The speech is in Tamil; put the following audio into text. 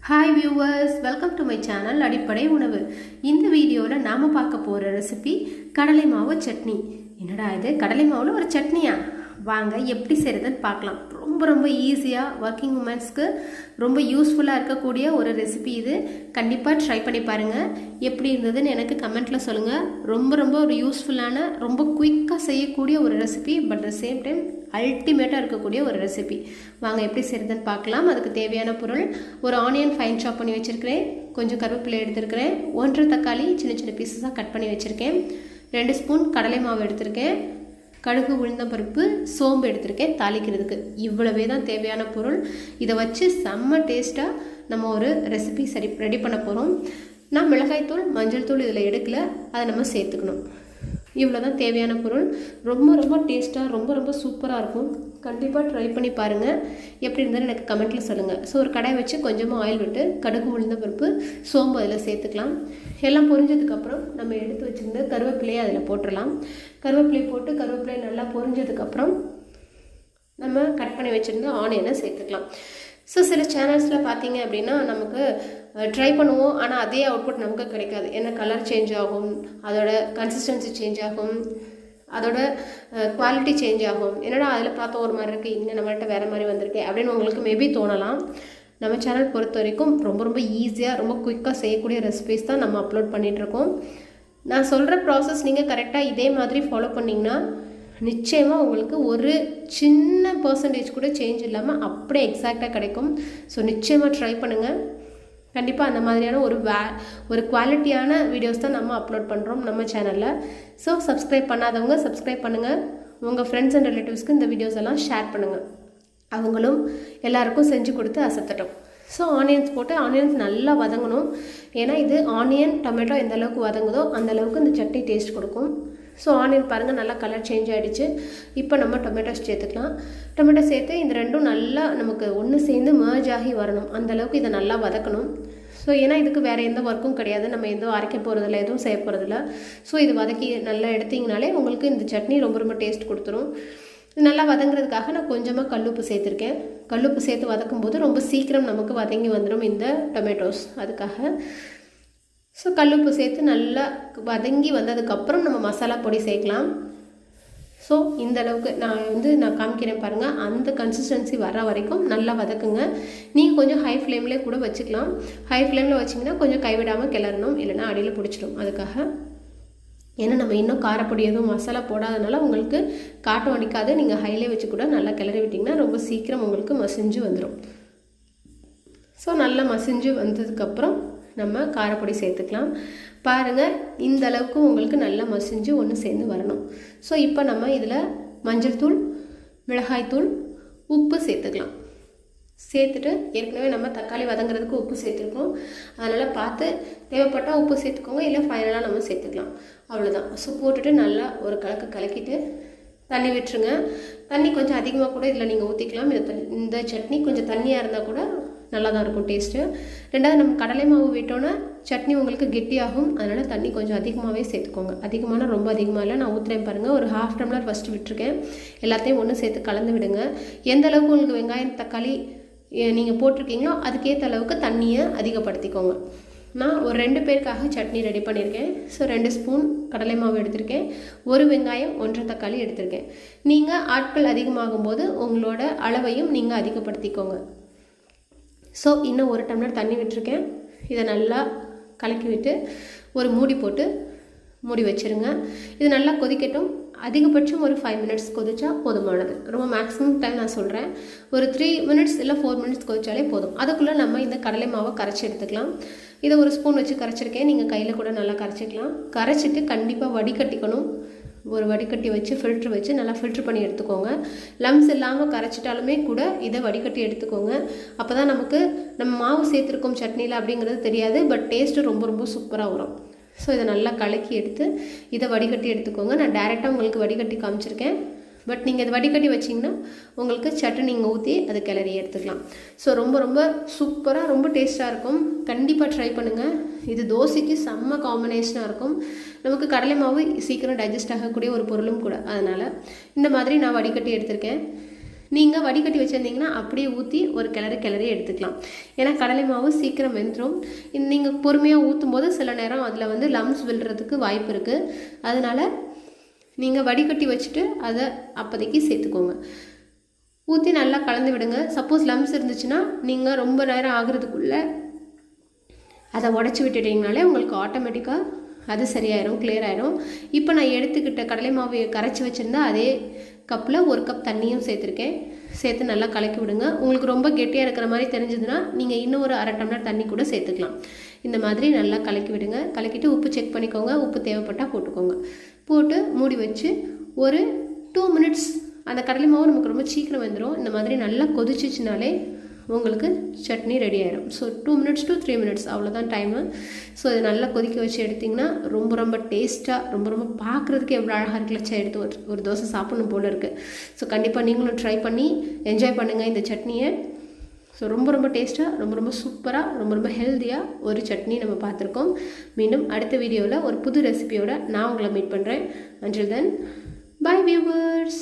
Hi viewers, welcome to my channel அடிப்படை உணவு. இந்த வீடியோவில் நாம் பார்க்க போகிற ரெசிபி கடலை மாவு சட்னி. என்னடா இது, கடலை மாவில் ஒரு சட்னியா? வாங்க எப்படி செய்கிறதுன்னு பார்க்கலாம். ரொம்ப ஈஸியாக ஒர்க்கிங் உமன்ஸ்க்கு ரொம்ப யூஸ்ஃபுல்லாக இருக்கக்கூடிய ஒரு ரெசிபி இது. கண்டிப்பாக ட்ரை பண்ணி பாருங்கள். எப்படி இருந்ததுன்னு எனக்கு கமெண்ட்டில் சொல்லுங்கள். ரொம்ப ஒரு யூஸ்ஃபுல்லான, ரொம்ப குயிக்காக செய்யக்கூடிய ஒரு recipe, but at same time அல்டிமேட்டாக இருக்கக்கூடிய ஒரு ரெசிபி. வாங்க எப்படி செய்கிறதுன்னு பார்க்கலாம். அதுக்கு தேவையான பொருள்: ஒரு ஆனியன் ஃபைன் சாப் பண்ணி வச்சுருக்கிறேன், கொஞ்சம் கருவேப்பிலை எடுத்துருக்கிறேன், 1 தக்காளி சின்ன பீஸஸாக கட் பண்ணி வச்சுருக்கேன், 2 ஸ்பூன் கடலை மாவு எடுத்திருக்கேன், கடுகு, உளுந்தம்பருப்பு, சோம்பு எடுத்திருக்கேன் தாளிக்கிறதுக்கு. இவ்வளவே தான் தேவையான பொருள். இதை வச்சு செம்ம டேஸ்ட்டாக நம்ம ஒரு ரெசிபி ரெடி பண்ண போகிறோம். நான் மிளகாய்த்தூள், மஞ்சள் தூள் இதில் எடுக்கலை, அதை நம்ம சேர்த்துக்கணும். இவ்வளோ தான் தேவையான பொருள். ரொம்ப டேஸ்ட்டாக, ரொம்ப சூப்பராக இருக்கும். கண்டிப்பாக ட்ரை பண்ணி பாருங்கள். எப்படி இருந்தாலும் எனக்கு கமெண்ட்டில் சொல்லுங்கள். ஸோ ஒரு கடாய் வச்சு கொஞ்சமாக ஆயில் விட்டு கடுகு, உளுந்தம்பருப்பு, சோம்பு அதில் சேர்த்துக்கலாம். எல்லாம் பொரிஞ்சதுக்கப்புறம் நம்ம எடுத்து வச்சுருந்த கருவேப்பிலையை அதில் போட்டுடலாம். கருவேப்பிலையை போட்டு கருவேப்பிலையை நல்லா பொரிஞ்சதுக்கப்புறம் நம்ம கட் பண்ணி வச்சுருந்த ஆனியனை சேர்த்துக்கலாம். ஸோ சில சேனல்ஸில் பார்த்தீங்க அப்படின்னா நமக்கு ட்ரை பண்ணுவோம், ஆனால் அதே அவுட்புட் நமக்கு கிடைக்காது. ஏன்னா கலர் சேஞ்ச் ஆகும், அதோட கன்சிஸ்டன்சி சேஞ்ச் ஆகும், அதோட குவாலிட்டி சேஞ்ச் ஆகும். என்னடா அதில் பார்த்தா ஒரு மாதிரி இருக்குது, இங்கே நம்மள்கிட்ட வேறு மாதிரி வந்திருக்கு அப்படின்னு உங்களுக்கு மேபி தோணலாம். நம்ம சேனல் பொறுத்த வரைக்கும் ரொம்ப ஈஸியாக, ரொம்ப குயிக்காக செய்யக்கூடிய ரெசிபிஸ் தான் நம்ம அப்லோட் பண்ணிகிட்ருக்கோம். நான் சொல்கிற ப்ராசஸ் நீங்கள் கரெக்டாக இதே மாதிரி ஃபாலோ பண்ணிங்கன்னா நிச்சயமாக உங்களுக்கு ஒரு சின்ன பர்சன்டேஜ் கூட சேஞ்ச் இல்லாமல் அப்படியே எக்ஸாக்டாக கிடைக்கும். ஸோ நிச்சயமாக ட்ரை பண்ணுங்கள். கண்டிப்பாக அந்த மாதிரியான ஒரு குவாலிட்டியான வீடியோஸ் தான் நம்ம அப்லோட் பண்ணுறோம் நம்ம சேனலில். ஸோ சப்ஸ்கிரைப் பண்ணாதவங்க சப்ஸ்கிரைப் பண்ணுங்கள். உங்கள் ஃப்ரெண்ட்ஸ் அண்ட் ரிலேட்டிவ்ஸ்க்கு இந்த வீடியோஸ் எல்லாம் ஷேர் பண்ணுங்கள். அவங்களும் எல்லாருக்கும் செஞ்சு கொடுத்து அசத்தட்டும். ஸோ ஆனியன்ஸ் போட்டு ஆனியன்ஸ் நல்லா வதங்கணும். ஏன்னா இது ஆனியன் டொமேட்டோ எந்த அளவுக்கு வதங்குதோ அந்த அளவுக்கு இந்த சட்னி டேஸ்ட் கொடுக்கும். ஸோ ஆனியன் பாருங்கள் நல்லா கலர் சேஞ்ச் ஆகிடுச்சு. இப்போ நம்ம டொமேட்டோஸ் சேர்த்துக்கலாம். டொமேட்டோ சேர்த்து இந்த ரெண்டும் நல்லா நமக்கு ஒன்று சேர்ந்து மர்ஜ் ஆகி வரணும். அந்தளவுக்கு இதை நல்லா வதக்கணும். ஸோ ஏன்னா இதுக்கு வேறு எந்த ஒர்க்கும் கிடையாது, நம்ம எதுவும் அரைக்க போகிறதில்ல, எதுவும் செய்ய போகிறதில்ல. ஸோ இது வதக்கி நல்லா எடுத்திங்கனாலே உங்களுக்கு இந்த சட்னி ரொம்ப டேஸ்ட் கொடுத்துரும். நல்லா வதங்குறதுக்காக நான் கொஞ்சமாக கல்லுப்பு சேர்த்துருக்கேன். கல்லுப்பு சேர்த்து வதக்கும் போது ரொம்ப சீக்கிரம் நமக்கு வதங்கி வந்துடும் இந்த டொமேட்டோஸ், அதுக்காக. ஸோ கல்லுப்பு சேர்த்து நல்லா வதங்கி வந்ததுக்கப்புறம் நம்ம மசாலா பொடி சேர்க்கலாம். ஸோ இந்த அளவுக்கு நான் காமிக்கிறேன் பாருங்கள். அந்த கன்சிஸ்டன்சி வர வரைக்கும் நல்லா வதக்குங்க. நீங்கள் கொஞ்சம் ஹை ஃப்ளேம்லேயே கூட வச்சுக்கலாம். ஹை ஃப்ளேமில் வச்சிங்கன்னா கொஞ்சம் கைவிடாமல் கிளறணும், இல்லைனா அடியில் பிடிச்சிடும். அதுக்காக, ஏன்னா நம்ம இன்னும் காரப்பொடி எதுவும் மசாலா போடாதனால உங்களுக்கு காட்டம் அடிக்காது. நீங்கள் ஹைலே வச்சு கூட நல்லா கிளறி விட்டிங்கன்னா ரொம்ப சீக்கிரம் உங்களுக்கு மசிஞ்சு வந்துடும். ஸோ நல்லா மசிஞ்சு வந்ததுக்கப்புறம் நம்ம காரப்பொடி சேர்த்துக்கலாம். பாருங்கள், இந்த அளவுக்கு உங்களுக்கு நல்லா மசிஞ்சு ஒன்று சேர்ந்து வரணும். ஸோ இப்போ நம்ம இதில் மஞ்சள் தூள், மிளகாய்த்தூள், உப்பு சேர்த்துக்கலாம். சேர்த்துட்டு ஏற்கனவே நம்ம தக்காளி வதங்குறதுக்கு உப்பு சேர்த்துருக்கோம், அதனால் பார்த்து தேவைப்பட்டால் உப்பு சேர்த்துக்கோங்க, இல்லை ஃபைனலாக நம்ம சேர்த்துக்கலாம். அவ்வளோதான். ஸோ போட்டுட்டு நல்லா ஒரு கலக்கிட்டு தண்ணி விட்டுருங்க. தண்ணி கொஞ்சம் அதிகமாக கூட இதில் நீங்கள் ஊற்றிக்கலாம். இந்த சட்னி கொஞ்சம் தண்ணியாக இருந்தால் கூட நல்லா தான் இருக்கும் டேஸ்ட்டு. ரெண்டாவது, நம்ம கடலை மாவு விட்டோன்னா சட்னி உங்களுக்கு கெட்டியாகும், அதனால் தண்ணி கொஞ்சம் அதிகமாகவே சேர்த்துக்கோங்க. அதிகமான ரொம்ப அதிகமாக இல்லை, நான் ஊற்றுறேன் பாருங்கள். ஒரு 1/2 டம்ளர் ஃபஸ்ட்டு விட்டுருக்கேன். எல்லாத்தையும் ஒன்று சேர்த்து கலந்து விடுங்க. எந்த அளவுக்கு உங்களுக்கு வெங்காயம் தக்காளி நீங்கள் போட்டிருக்கீங்களோ அதுக்கேற்ற அளவுக்கு தண்ணியை அதிகப்படுத்திக்கோங்க. நான் ஒரு 2 பேருக்காக சட்னி ரெடி பண்ணியிருக்கேன். ஸோ 2 ஸ்பூன் கடலை மாவு எடுத்திருக்கேன், 1 வெங்காயம், 1 தக்காளி எடுத்திருக்கேன். நீங்கள் ஆட்கள் அதிகமாகும் போது உங்களோட அளவையும் நீங்கள் அதிகப்படுத்திக்கோங்க. ஸோ இன்னும் 1 டம்ளர் தண்ணி விட்டுருக்கேன். இதை நல்லா கலக்கி விட்டு ஒரு மூடி போட்டு மூடி வச்சுருங்க. இது நல்லா கொதிக்கட்டும். அதிகபட்சம் ஒரு 5 மினிட்ஸ் கொதிச்சா போதுமானது. ரொம்ப மேக்ஸிமம் டைம் நான் சொல்கிறேன். ஒரு 3 மினிட்ஸ் இல்லை 4 மினிட்ஸ் கொதிச்சாலே போதும். அதுக்குள்ளே நம்ம இந்த கடலை மாவை கரைச்சி எடுத்துக்கலாம். இதை ஒரு ஸ்பூன் வச்சு கரைச்சிருக்கேன். நீங்கள் கையில் கூட நல்லா கரைச்சிக்கலாம். கரைச்சிட்டு கண்டிப்பாக வடிகட்டிக்கணும். ஒரு வடிகட்டி வச்சு ஃபில்ட்ரு வச்சு நல்லா ஃபில்ட்ரு பண்ணி எடுத்துக்கோங்க. லம்ஸ் இல்லாமல் கரைச்சிட்டாலுமே கூட இதை வடிகட்டி எடுத்துக்கோங்க. அப்போ தான் நமக்கு நம்ம மாவு சேர்த்துருக்கோம் சட்னியில் அப்படிங்கிறது தெரியாது, பட் டேஸ்ட்டு ரொம்ப சூப்பராக வரும். ஸோ இதை நல்லா கலக்கி எடுத்து இதை வடிகட்டி எடுத்துக்கோங்க. நான் டைரெக்டாக உங்களுக்கு வடிகட்டி காமிச்சிருக்கேன், பட் நீங்கள் இது வடிகட்டி வச்சிங்கன்னா உங்களுக்கு சட்னி நீங்கள் ஊற்றி அது கிளறி எடுத்துக்கலாம். ஸோ ரொம்ப சூப்பராக, ரொம்ப டேஸ்ட்டாக இருக்கும். கண்டிப்பாக ட்ரை பண்ணுங்கள். இது தோசைக்கு செம்ம காம்பினேஷனாக இருக்கும். நமக்கு கடலை மாவு சீக்கிரம் டைஜஸ்ட் ஆகக்கூடிய ஒரு பொருளும் கூட, அதனால் இந்த மாதிரி நான் வடிகட்டி எடுத்திருக்கேன். நீங்கள் வடிகட்டி வச்சுருந்தீங்கன்னா அப்படியே ஊற்றி ஒரு கிளறி எடுத்துக்கலாம். ஏன்னா கடலை மாவு சீக்கிரம் வெந்துடும். நீங்கள் பொறுமையாக ஊற்றும் போது சில நேரம் அதில் வந்து லம்ஸ் விழுறதுக்கு வாய்ப்பு இருக்குது. அதனால் நீங்கள் வடிகட்டி வச்சுட்டு அதை அப்போதைக்கு சேர்த்துக்கோங்க. ஊற்றி நல்லா கலந்து விடுங்க. சப்போஸ் லம்ஸ் இருந்துச்சுன்னா நீங்கள் ரொம்ப நேரம் ஆகிறதுக்குள்ளே அதை உடச்சி விட்டுட்டிங்கனாலே உங்களுக்கு ஆட்டோமேட்டிக்காக அது சரியாயிடும், கிளியர் ஆயிடும். இப்போ நான் எடுத்துக்கிட்ட கடலை மாவு கரைச்சி வச்சுருந்தா அதே கப்பில் 1 கப் தண்ணியும் சேர்த்துருக்கேன். சேர்த்து நல்லா கலக்கி விடுங்க. உங்களுக்கு ரொம்ப கெட்டியாக இருக்கிற மாதிரி தெரிஞ்சதுன்னா நீங்கள் இன்னும் ஒரு அரை டம்ளர் தண்ணி கூட சேர்த்துக்கலாம். இந்த மாதிரி நல்லா கலக்கி விடுங்க. கலக்கிட்டு உப்பு செக் பண்ணிக்கோங்க. உப்பு தேவைப்பட்டால் போட்டுக்கோங்க. போட்டு மூடி வச்சு ஒரு 2 மினிட்ஸ், அந்த கடலை மாவு நமக்கு ரொம்ப சீக்கிரம் வந்துடும். இந்த மாதிரி நல்லா கொதிச்சிச்சுனாலே உங்களுக்கு சட்னி ரெடி ஆயிடும். ஸோ 2 மினிட்ஸ் to 3 மினிட்ஸ் அவ்வளோதான் டைமு. ஸோ இது நல்லா கொதிக்க வச்சு எடுத்திங்கன்னா ரொம்ப டேஸ்ட்டாக, ரொம்ப பார்க்குறதுக்கு எவ்வளோ அழகாக இருக்குல்லச்சா, எடுத்து ஒரு தோசை சாப்பிடணும் போல் இருக்குது. ஸோ கண்டிப்பாக நீங்களும் ட்ரை பண்ணி என்ஜாய் பண்ணுங்கள் இந்த சட்னியை. ஸோ ரொம்ப டேஸ்ட்டாக, ரொம்ப சூப்பராக, ரொம்ப ஹெல்த்தியாக ஒரு சட்னி நம்ம பார்த்துருக்கோம். மீண்டும் அடுத்த வீடியோவில் ஒரு புது ரெசிபியோட நான் உங்களை மீட் பண்ணுறேன். Until then, bye viewers.